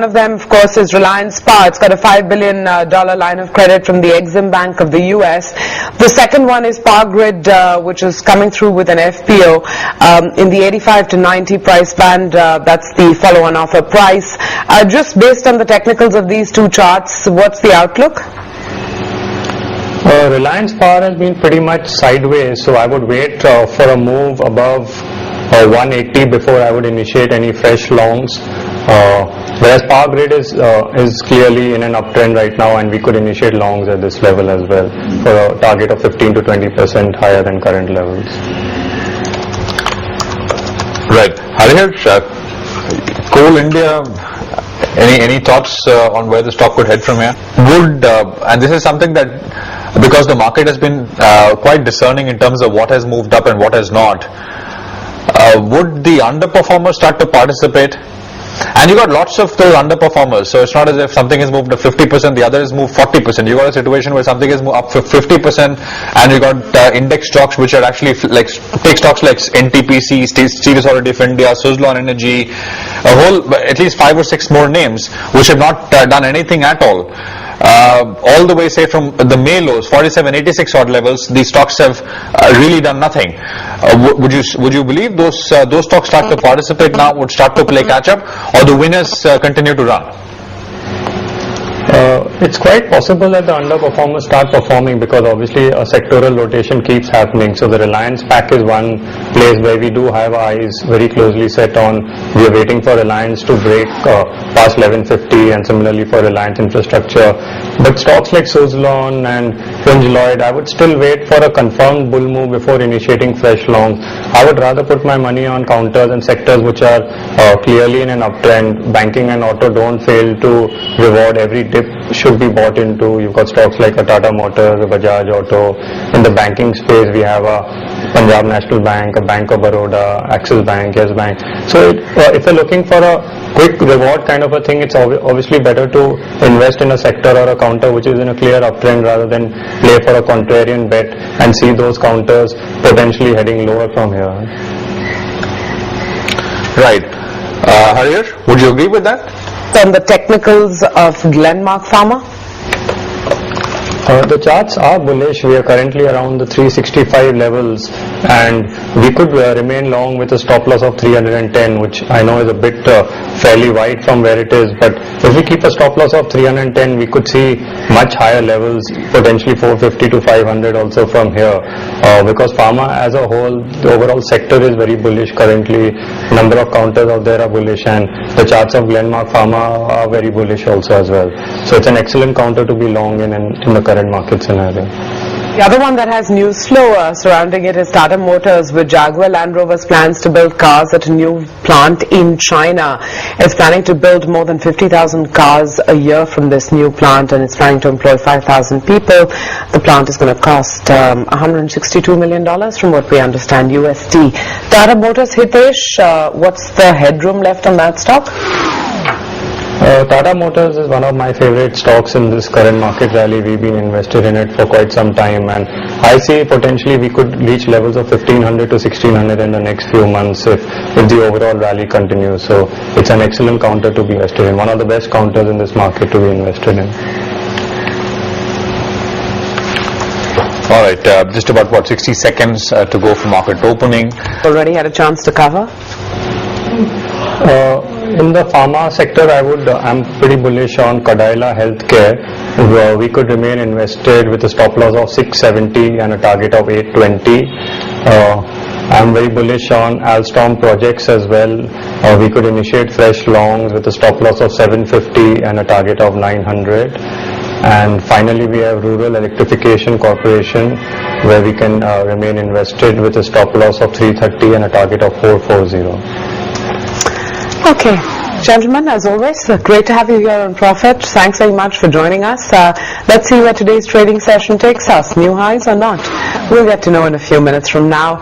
One of them, of course, is Reliance Power. It's got a $5 billion line of credit from the Exim Bank of the U.S. The second one is Power Grid, which is coming through with an FPO in the 85 to 90 price band. That's the follow-on offer price. Just based on the technicals of these two charts, what's the outlook? Reliance Power has been pretty much sideways, so I would wait for a move above 180 before I would initiate any fresh longs. Whereas Power Grid is clearly in an uptrend right now, and we could initiate longs at this level as well for a target of 15 to 20% higher than current levels. Right. Harihar, Coal India, any thoughts on where the stock could head from here? And this is something that, because the market has been quite discerning in terms of what has moved up and what has not, would the underperformers start to participate? And you got lots of those underperformers, so it's not as if something has moved up 50%, the other has moved 40%. You got a situation where something has moved up 50%, and you got index stocks which are actually like, take stocks like NTPC, Steel Authority of India, Suzlon Energy, a whole, at least 5 or 6 more names which have not done anything at all. All the way, say, from the May lows, 47, 86 odd levels, these stocks have really done nothing. Would you believe those stocks start to participate now, would start to play catch up, or the winners continue to run? It's quite possible that the underperformers start performing, because obviously a sectoral rotation keeps happening. So the Reliance pack is one place where we do have our eyes very closely set on. We are waiting for Reliance to break past 1150, and similarly for Reliance Infrastructure. But stocks like Suzlon and Prince Lloyd, I would still wait for a confirmed bull move before initiating fresh longs. I would rather put my money on counters and sectors which are clearly in an uptrend. Banking and auto don't fail to reward. Every dip should be bought into. You've got stocks like a Tata Motors, a Bajaj Auto. In the banking space, we have a Punjab National Bank, a Bank of Baroda, Axis Bank, Yes Bank. So if you're looking for a quick reward kind of a thing, it's obviously better to invest in a sector or a counter which is in a clear uptrend, rather than play for a contrarian bet and see those counters potentially heading lower from here. Right. Harihar, would you agree with that? On the technicals of Glenmark Pharma? The charts are bullish. We are currently around the 365 levels, and we could remain long with a stop loss of 310, which I know is a bit fairly wide from where it is. But if we keep a stop loss of 310, we could see much higher levels, potentially 450 to 500 also from here, because pharma as a whole, the overall sector is very bullish currently. Number of counters out there are bullish, and the charts of Glenmark Pharma are very bullish also as well. So it's an excellent counter to be long in the current market scenario. The other one that has news flow surrounding it is Tata Motors, with Jaguar Land Rover's plans to build cars at a new plant in China. It's planning to build more than 50,000 cars a year from this new plant, and it's planning to employ 5,000 people. The plant is going to cost $162 million from what we understand, USD. Tata Motors, Hitesh, what's the headroom left on that stock? Tata Motors is one of my favorite stocks in this current market rally. We've been invested in it for quite some time, and I see potentially we could reach levels of 1500 to 1600 in the next few months if the overall rally continues. So it's an excellent counter to be invested in, one of the best counters in this market to be invested in. All right, just about 60 seconds to go for market opening. Already had a chance to cover? In the pharma sector, I'm pretty bullish on Kadila Healthcare. We could remain invested with a stop loss of 670 and a target of 820. I'm very bullish on Alstom projects as well. We could initiate fresh longs with a stop loss of 750 and a target of 900. And finally, we have Rural Electrification Corporation, where we can remain invested with a stop loss of 330 and a target of 440. Okay, gentlemen, as always, great to have you here on Profit. Thanks very much for joining us. Let's see where today's trading session takes us. New highs or not? We'll get to know in a few minutes from now.